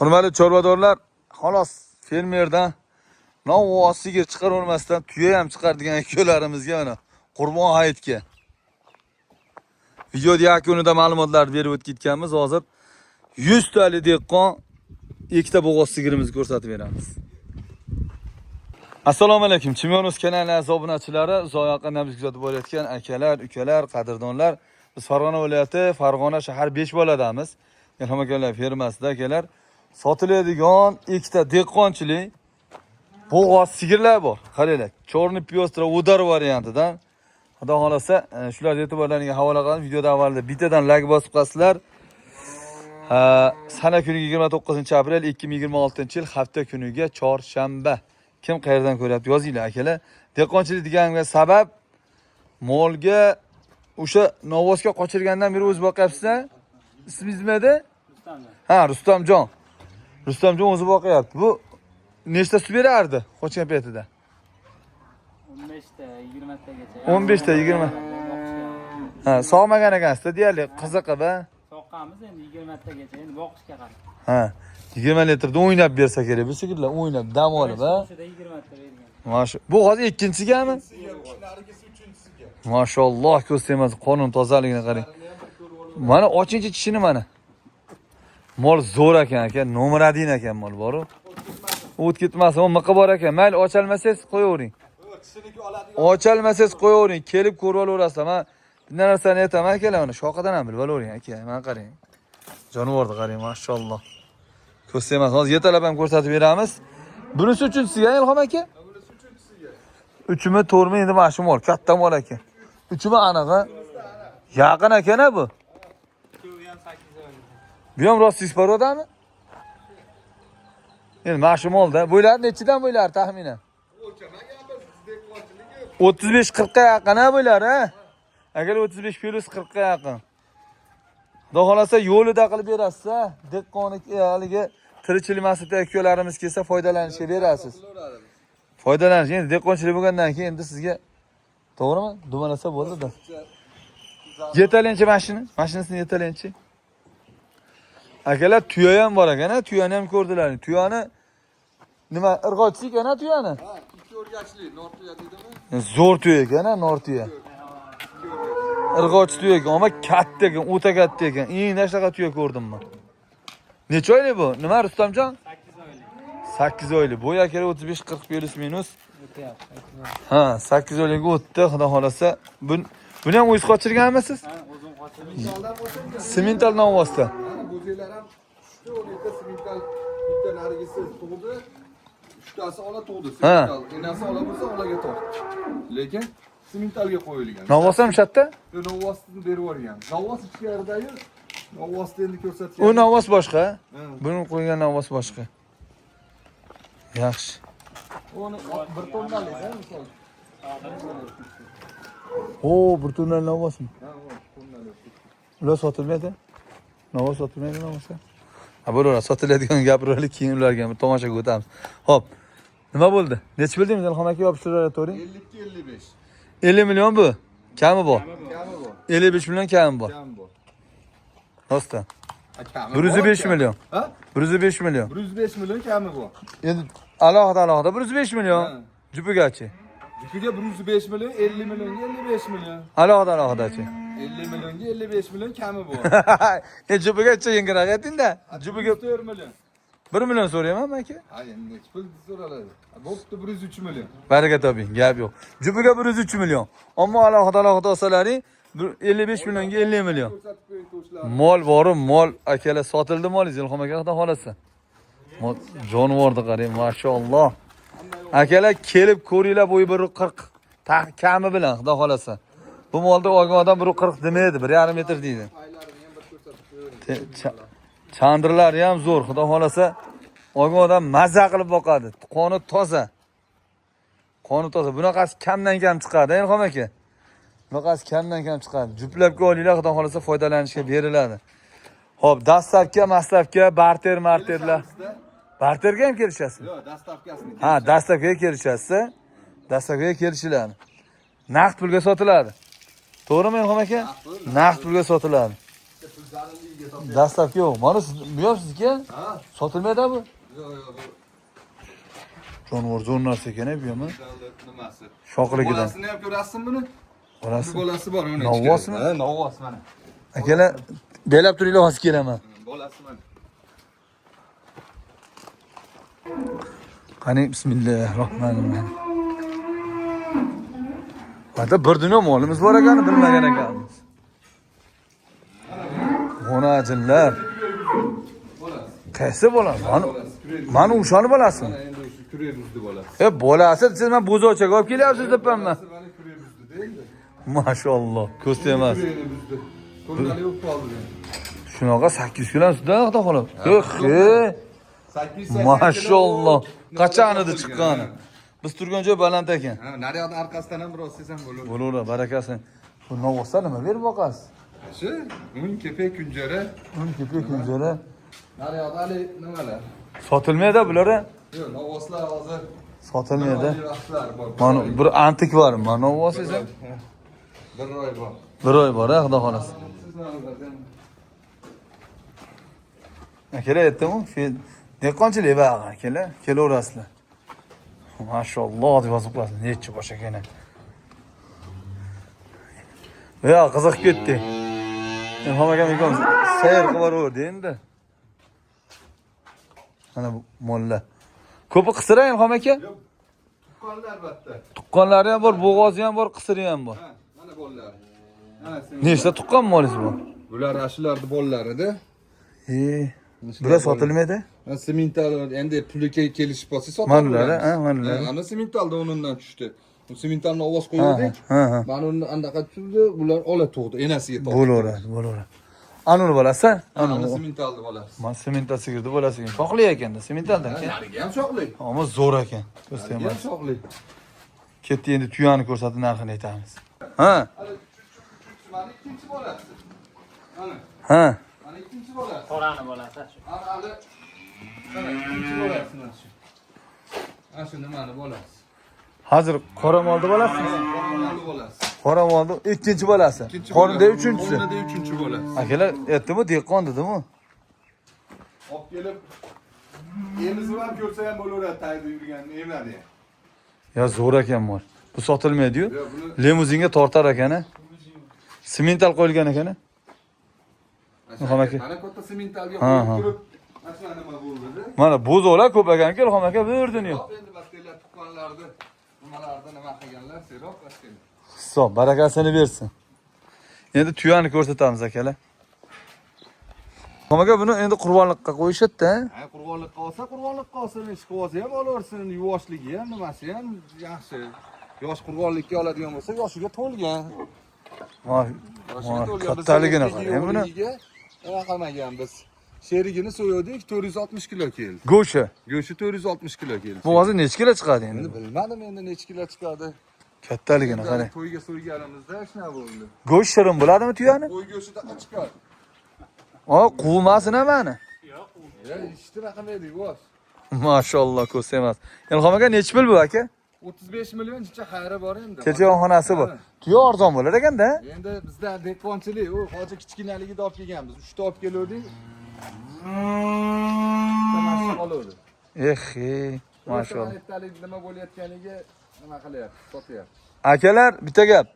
Hurmatli chorvadorlar, xolos fermerdan novvoy sigir chiqaravermasdan tuya ham chiqaradigan akalarimizga mana Qurbon hayitga video yakunida ma'lumotlar berib o'tib ketganmiz. Hozir 100 tali dehqon ikkita bo'g'oz sigirimizni ko'rsatib beramiz. Assalomu alaykum. Chimyonuz kanali a'zo obunachilari, uzoq yaqindan bizni kuzatib borayotgan akalar, ukalar, qadrdonlar. Biz Farg'ona viloyati, Farg'ona shahar 5 boladamiz. Ilhom akalar fermasida akalar sotiladigan ikkita dehqonchilik bo'g'oz sigirlar bor. Qaranglar, chorni pyostra udar variantidan. Xudo xolasa, shular e'tiborlaringizga havola qilamiz. Videoda avvalda bittadan like bosib qo'yasizlar. Sana kuniga 29-aprel 2026-yil hafta kuniga chorshanba. Kim qayerdan ko'ryapti yozinglar akalar. Dehqonchilik deganimga sabab molga o'sha novvosga qochirgandan beri o'zi boqyapsizlar. Ismingiz nima edi? Ha, Rustamjon. Rustamjon o'zi boqyapti. Bu nechta sut berardi qochgan paytida? 15 ta 20 tagacha. 15 ta 20. Ha, sog'magan ekansiz deyarli, qiziqib a. Soqqamiz endi 20 tagacha, endi boqishga qarab. Ha, 20 litrda o'ynab bersa kerak. Bu sigirlar o'ynab, dam olib a. O'shada 20 ta bergan. Masha. Bu hozir ikkinchisigami? Mashalloh, ko'z temas, qonun tozaligini qarang. Mana 8-chishini mana. Mol zo'r ekan aka, nomeradin ekan mol bor-ku. O't ketmasin, o miqi bor ekan. Mayli ochalmasangiz qo'yavering. Ochalmasangiz qo'yavering, kelib ko'rib olaverasiz. Men bir narsani aytaman akalar, mana shoqidan ham bilib olavering aka. Mana qarang. Jonivorni qarang, mashalloh. Ko'z temas, hozir yetalab ham ko'rsatib beramiz. Bunisi uchinchisiga Ilhom aka? Bunisi uchinchisiga. 3mi, 4mi endi mana shu mol, katta mol aka. 3mi aniqi. Yaqin ekan-a bu. Bu ham rostingiz parodami? Endi mana shu molda bo'ylar nechidan bo'ylar taxminan? 35-40 ga yaqin ha bo'ylar ha. Agar 35 plus 40 ga yaqin. Xudo xolasa yo'lida qilib berasiz ha. Dehqonniki haligi tirikchilik maqsadida akalarimiz kelsa foydalanishga berasiz. Foydalanish. Endi dehqonchilik bo'lgandan keyin endi sizga to'g'rimi? Dumalasa bo'ldi-da. Yetalinchi mashinasini yetalinchi. Akalar tuya ham bor ekan, tuyani ham ko'rdilar. Tuyani nima irg'ochisi ekan, tuyani? Ha, 2 o'rgachli, nor tuya deydimi? Zo'r tuya ekan, nor tuya. Irg'och tuya ekan, ammo katta ekan, o'ta katta ekan. Eng nashaqa tuya ko'rdim men. Necha oylik bu? Nima Rustamjon? 8 oylik. 8 oylik. Bo'y akalar 35-40 plus minus. Ha, 8 oylik o'tdi, xudo xolasa. Buni ham o'zingiz qochirganmisiz? Ha, o'zim qochirdim. Simental novvosda. Bo'zinglar ham 3 o'rnida simental bitta narigisi tug'di. 3tasi ola tug'di. Simental. Enasi ola bo'lsa olaga tortdi. Lekin simentalga qo'yilgan. Novvos ham shatda? Novvosni berib yuborgan. Novvos ichkaridagi novvosni endi ko'rsatgan. U novvos boshqa. Buni qo'ygan novvos boshqa. Yaxshi. Uni 1 tonnalik-da misol. O, 1 tonnalik novvosmi? Ha, 1 tonnalik. Ular sotilmaydi. Novvos sotilmaydi novvosga. Ha, bo'lar, sotiladigan gapiraylik, keyin ularga bir tomoshaga o'tamiz. Xo'p. Nima bo'ldi? Nech bildingiz Ilhom aka yopishtiravering? 52-55. 50 million bu. Kami bor. Kami bor. 55 million kami bor. Kami bor. Rostdan. Kami 105 million. Ha? 105 million. 105 million kami bor. Endi alohida 105 million. Jupigachi. Jupiga 105 million, 50 millionga 55 million. Alohida-chi. 50 millionga 55 million kami bor. Jupigachi yengilroq ayting-da. Jupiga 4 million. 1 million so'rayman aka. Ha, endi nech pul so'raladi? Bo'pti 103 million. Baraka toping, gap yo'q. Jupiga 103 million. Ammo alohida olsalaring 55 millionga 50 million. Ko'rsatib qo'ying to'shlar. Mol borim, mol akalar sotildi molingiz Ilhom aka xudo xolasa. Mol jonivorni qarang, mashalloh. Akalar kelib ko'ringlar, bo'yi 140 kami bilan xudo xolasa. Bu molda olgan odam 140 demaydi, 1,5 metr deydi. Paylarini ham bir ko'rsatib qo'ying. Chandrilari ham zo'r, xudo xolasa. Olgan odam mazza qilib boqadi. Qoni toza. Qoni toza. Bunaqasi kamdan kam chiqadi, Ilhom aka. Bunaqasi kamdan kam chiqadi. Juplabga olinglar, xudo xolasa foydalanishga beriladi. Xo'p, dastlabki, maslabga, barterlar. Barterga ham kelishasiz? Yo'q, dastavkasini. Ha, dastavkaga kelishasiz. Dastavkaga kelishiladi. Naqd pulga sotiladi. To'g'rimi Ilhom aka? Naqd pulga sotiladi. Zarimligiga topyapti. Dastlabki yo'q. Mana siz bu ham sizniki? Ha? Sotilmaydi bu. Yo'q, Jonivor zo'r narsa ekan-a bu ham. nimasi? Shoqligidan. Bolasini ham ko'rasizmi buni? Bolasi. Bolasi bor uni. Novvosmi? Ha, novvos mana. Akalar, belab turinglar, hozir kelaman. Bolasi mana. Qani, bismillahirrohmanirrohim. Hada bir dunyo molimiz bor ekanini bilmagan ekanmiz. G'onajinlar. Bolasi. Qaysi bola? Mana o'shani bolasimi? Mana endi shu kurerimizni bolasi. Bolasi siz men bo'zochaga olib kelyapsiz debmanmi? Mana kurerimizni endi. Mashalloh, ko'z emas. Kurerimizni. Ko'rgani yo'q qoldi. Shunaqa 8 kilo sutdan xudo xolib. Yo'q, 8 mashalloh. Qachon edi chiqqani? Biz turgan joy baland ekan. Ha, naryoqni arkasidan ham biroz sezam bo'ladi. Bo'laver, barakasi. Bu novvosa nima berib boqasiz? Shu, un kepak kunjara. Uni kepak kunjara. Naryoqda hali nimalar? Sotilmaydi bular. Yo'q, novvoslar hozir. Sotilmaydi. Vaqtlar bor. Mana bir antik bor. Mana novvosa esa Bir oy bor. 1 oy bor, xudo xolasi. Akalar aytdim-ku, dehqonchilik bag'i akalar, kelaverasizlar. Mashalloh deb yozib qo'yasiz. Nechi bosh ekan. Ya, qiziq ketdi. Men ham akam ikkomiz sayr qilib boraverdi endi. Mana bu mollar. Ko'pi qisira ham ham aka? Yo'q. Tuqqanlar albatta. Tuqqanlari ham bor, bo'g'ozi ham bor, qisiri ham bor. Ha, mana bolalar. Mana Nechta tuqqan molingiz bor? bular ashularning bolalari-da. Bular sotilmaydi? Semental endi pulga kelishib qolsa Manlari, ha, manlari. Ana sementalda o'rnidan tushdi. Bu sementalni ovoz qo'ydik. Ha. Mana uni andaqa turdi, bular ola tug'di, enasiga tog'di. Bo'laveradi. Anuni bolasi? Ana sementalni bolasi. Men semental sigirdi bolasi ekan. Shoqli ekan-da, sementaldan ekan. Nariga ham shoqli. Ammo zo'r ekan. Ko'rsam Ham shoqli. Ketdi endi tuyani ko'rsatib narxini aytamiz. Ha? Mana ikkinchi bolasi. Mana. Ha. Mana ikkinchi bolasi. Qorani bolasi shu. Mana ikkinchi bolasi mana shu. Ana shu nimani bolasi. Hozir qora molni bolasi. Qoramolni bolasi. Qora molni ikkinchi bolasi. Qornida uchinchisi. Qornida uchinchi bolasi. Akalar, aytdimi, dehqon dedimi? Olib kelib emizni ham ko'rsa ham bo'laveradi tayda yurgan emladi. Ya zo'r ekan mol. Bu sotilmaydi-yu. Yo'q, buni Limuzinga tortar ekan-a. Semental qo'yilgan ekan-a. Ilhom aka. Mana katta sementalga Ha, qo'yib ha. turib, mana nima bo'ldi? Mana bo'zoqlar ko'p ekan-ku, Ilhom aka bu yerdini yo'q. Hop endi bakteriyalar tuqqanlarni nimalarda nima qilganlar, seroq qilgan. Hisob, barakasini bersin. Endi tuyani ko'rsatamiz akalar. Ilhom aka buni endi qurbonlikqa qo'yishadi-da. Ha, qurbonlikqa olsa, qurbonlikqa olsin, ish qilsa ham olaversin, yuvoshligi ham, nimasi ham yaxshi. Yosh qurbonlikka oladigan bo'lsa, yoshiga to'lgan. Kattaligini qarang buni. Nima qilmagan biz. Sherigini so'ydik, 460 kilo keldi. Go'shi. Go'shi 460 kilo keldi. Bu hozir necha kilo chiqadi endi? Bilmadim endi necha kilo chiqadi. Kattaligini qarang. To'yga so'yganimizda shuna bo'ldi. Go'sht shirin bo'ladimi tuyani? Qo'y go'shida chiqadi. Quvmasin amani. Ya, ishni raqam edi, bosh. Mashalloh, ko'sa emas. Ilhom aka nechi pul bu aka? 35 millioncha xayri bor endi. Kechaxonasi bor. Tuya arzon bo'lar ekanda. Endi bizda dehqonchilik, u hozir kichkinaligida olib kelganmiz. 3 ta olib keluvdik. Tamashib oluvdi. Mashalloh. Ertalik nima bo'layotganiga nima qilyapti, sotyapti. Akalar, bitta gap.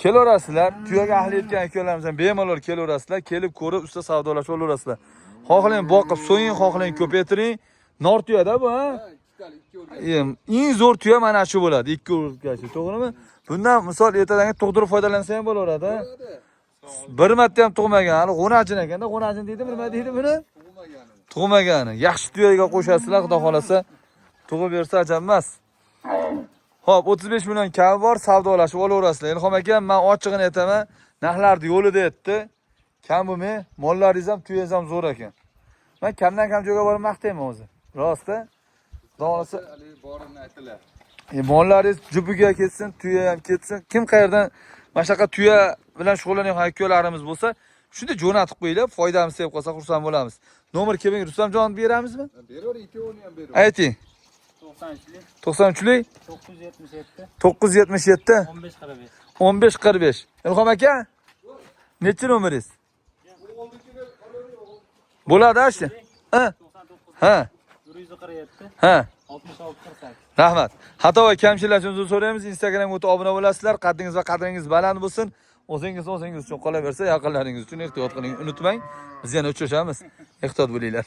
Kelaverasizlar, tuyaga ahli etgan akalarimiz ham bemalol kelaverasizlar, kelib ko'rib, usta savdolashib olaverasizlar. Xohlang boqib so'ying, xohlang ko'paytiring. Nor tuyada bu, ha? Eng zo'r tuya mana shu bo'ladi, 2 o'rgacha, to'g'rimi? Bundan misol ertadan tug'dirib foydalansa ham bo'laveradi, ha? Bir marta ham tug'magan, hali g'onajin ekanda, g'onajin deydimi, nima deydi buni? Tug'magani. Yaxshi tuyaga qo'shasizlar, xudo xolasa, tug'ib bersa ajab emas. Xo'p, 35 million kam bor, savdolashib olaverasizlar. Ilhom aka, men ochig'ini aytaman, narxlarni yo'lida aytdi. Kam bo'lmay, mollaringiz ham, tuyangiz ham zo'r ekan. Men kamdan kam joyga borib maqtayman o'zi. Rost-a? Xudo xolasa, borini aytdilar. mollaringiz jupiga ketsin, tuya ham ketsin. Kim qayerdan mashaqa tuya bilan shug'ullanayotgan akalarimiz bo'lsa, shunda jo'natib qo'yinglar, foydamiz tegib qolsa xursand bo'lamiz. Nomer kelmang, Rustamjon beramizmi? Beravering, ikkovini ham beraver. Ayting. 93lik 93lik 977 977 1545. 1545. Ilhom aka, nechi nomeringiz? Bo'ladi ashti. Ha. 99. Ha. 147. Ha. 66 48. Rahmat. Xato va kamchiliklarni so'raymiz. Instagramga o'tib obuna bo'lasizlar. Qaddingiz va qadringiz baland bo'lsin. O'zingiz uchun qolaversa, yaqinlaringiz uchun ehtiyot qiling. Unutmang, biz yana uchrashamiz. Ehtiyot bo'linglar.